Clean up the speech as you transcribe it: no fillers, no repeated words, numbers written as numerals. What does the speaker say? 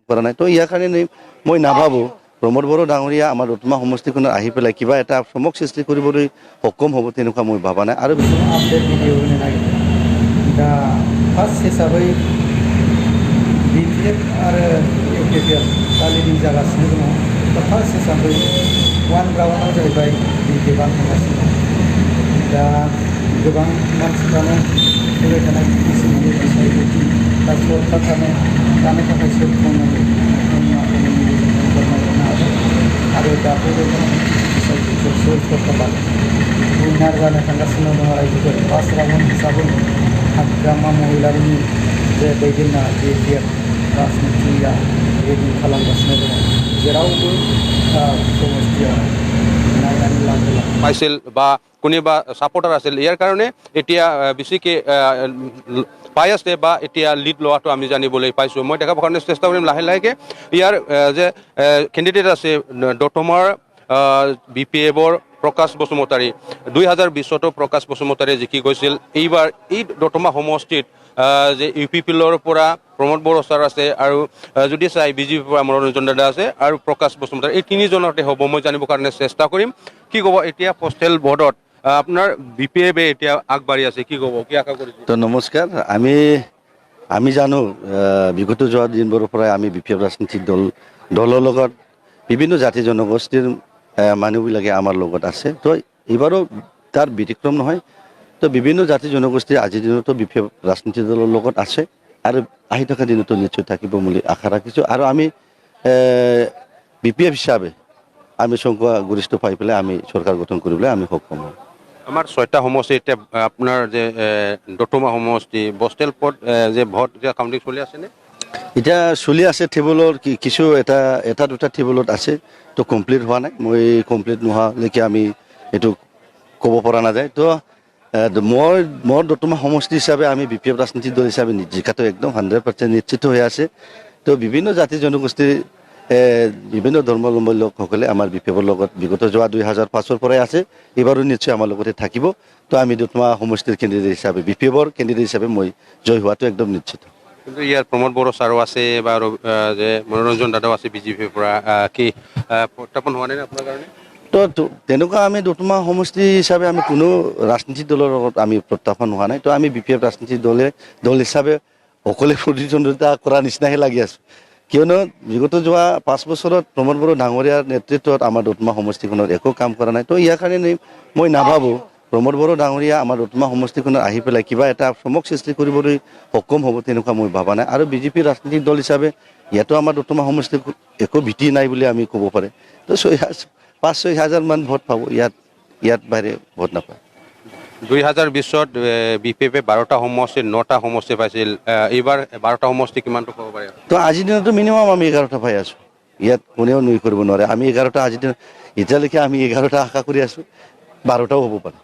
কৰা নাই। তো ইয়াৰ কাৰণে মই নাভাবোঁ প্ৰমোদ বড়ো ডাঙৰীয়া আমাৰ দতমা সমষ্টিখনত আহি পেলাই কিবা এটা চমক সৃষ্টি কৰিবলৈ সক্ষম হ'ব তেনেকুৱা মই ভবা নাই। আৰু আপডেট ভিডিঅ होनो नागिरदों दा फार्स्ट हिसाबै BPF आरो UPPF सालिदिं जागासिनो दङ। दा फार्स्ट हिसाबै वान ग्राउन्डआव जाहैबाय BPF आ थांगासिनो दं। दा गोबां मानसिफ्रानो फैबाय थानाय बिसोरनि बिसायख'थि दा सरखारफ्रानो दानो थाखाय सोरखारनांगौ फोरमायनो हागोन आरो दा फैबाय थानाय बिसायख'थियाव सरखारा उइनार जानो थांगासिनो दङ रायजोफोर फार्स्ट राउन्ड हिसाबै हाग्रामा महिलारिनि जे दैदेनना BPF राजनितिया रेडि खालामगासिनो दङ जेरावबो समस्थियाव नायनानै लाबोला পাইছিল বা কোনোবা ছাপোৰ্টাৰ আছিল ইয়াৰ কাৰণে এতিয়া বেছিকৈ পাই আছে বা এতিয়া লিড লোৱাটো আমি জানিবলৈ পাইছোঁ। মই দেখাবৰ কাৰণে চেষ্টা কৰিম লাহে লাহেকৈ ইয়াৰ যে কেণ্ডিডেট আছে দতমাৰ BPFৰ প্ৰকাশ বসুমতাৰী 2020তো প্ৰকাশ বসুমতাৰীয়ে জিকি গৈছিল। এইবাৰ এই দতমা সমষ্টিত যে UPPৰ পৰা প্ৰমোদ বড়ো ছাৰ আছে আৰু যদি চাই BJPৰ পৰা মনোৰঞ্জন দাদা আছে আৰু প্ৰকাশ বসুমতাৰী এই তিনিজনতে হ'ব মই জানিবৰ কাৰণে চেষ্টা কৰিম। কি ক'ব এতিয়া পোষ্টেল ভোটত আপোনাৰ BPF এতিয়া আগবাঢ়ি আছে কি ক'ব কি আশা কৰিছে? তো নমস্কাৰ। আমি জানো বিগত যোৱা দিনবোৰৰ পৰাই আমি BPF ৰাজনীতিক দলৰ লগত বিভিন্ন জাতি জনগোষ্ঠীৰ মানুহবিলাকে আমাৰ লগত আছে। তো এইবাৰো তাৰ ব্যতিক্ৰম নহয়। তো বিভিন্ন জাতি জনগোষ্ঠীৰ আজিৰ দিনতো BPF ৰাজনীতি দলৰ লগত আছে আৰু আহি থকা দিনতো নিশ্চয় থাকিব বুলি আশা ৰাখিছোঁ। আৰু আমি BPF হিচাপে আমি সংখ্যাগৰিষ্ঠ পাই পেলাই আমি চৰকাৰ গঠন কৰিবলৈ আমি সক্ষম হ'ম। আমাৰ 6টা সমষ্টি এতিয়া আপোনাৰ যে দতমা সমষ্টি পোষ্টেল পদ যে ভোট এতিয়া কাউণ্টিং চলি আছেনে? এতিয়া চলি আছে টেবুলৰ কিছু এটা দুটা টেবুলত আছে তো কমপ্লিট হোৱা নাই। মই কমপ্লিট নোহোৱালৈকে আমি এইটো ক'ব পৰা নাযায়। তো মোৰ দতমা সমষ্টি হিচাপে আমি BPF ৰাজনীতি দল হিচাপে জিকাটো একদম 100% নিশ্চিত হৈ আছে। তো বিভিন্ন জাতি জনগোষ্ঠীৰ বিভিন্ন ধৰ্মাৱলম্বী লোকসকলে আমাৰ BPFৰ লগত বিগত যোৱা 2005 পৰাই আছে। এইবাৰো নিশ্চয় আমাৰ লগতে থাকিব। তো আমি দতমা সমষ্টিৰ কেণ্ডিডেট হিচাপে BPFৰ কেণ্ডিডেট হিচাপে মই জয় হোৱাটো একদম নিশ্চিত। কিন্তু ইয়াৰ প্ৰমোদ বড়ো ছাৰো আছে বা যে মনোৰঞ্জন দাদাও আছে BJPৰ পৰা কি প্ৰত্যাপন হোৱা নাই আপোনাৰ কাৰণে? তো তেনেকুৱা আমি দতমা সমষ্টি হিচাপে আমি কোনো ৰাজনীতি দলৰ লগত আমি প্ৰত্যাপন হোৱা নাই। তো আমি BPF ৰাজনীতি দল হিচাপে অকলে প্ৰতিদ্বন্দ্বিতা কৰাৰ নিচিনাহে লাগি আছোঁ। কিয়নো বিগত যোৱা 5 বছৰত প্ৰমোদ বড়ো ডাঙৰীয়াৰ নেতৃত্বত আমাৰ দতমা সমষ্টিখনত একো কাম কৰা নাই। তো ইয়াৰ কাৰণে মই নাভাবোঁ প্ৰমোদ বড়ো ডাঙৰীয়া আমাৰ দতমা সমষ্টিখনত আহি পেলাই কিবা এটা চমক সৃষ্টি কৰিবলৈ সক্ষম হ'ব তেনেকুৱা মই ভবা নাই। আৰু BJP ৰাজনীতিক দল হিচাপে ইয়াতো আমাৰ দতমা সমষ্টিৰ একো ভীতি নাই বুলি আমি ক'ব পাৰে। তো 5-6 হাজাৰ মান ভোট পাব, ইয়াত বাহিৰে ভোট নাপায়। 2020ত BPFে 12টা সমষ্টি 9টা সমষ্টি পাইছিল। এইবাৰ 12টা সমষ্টি কিমানটো ক'ব পাৰে? তো আজিৰ দিনতো মিনিমাম আমি 11টা পাই আছোঁ। ইয়াত কোনেও নুই কৰিব নোৱাৰে। আমি 11টা আজিৰ দিনত এতিয়ালৈকে আমি 11টা আশা কৰি আছোঁ, 12টাও হ'ব পাৰে।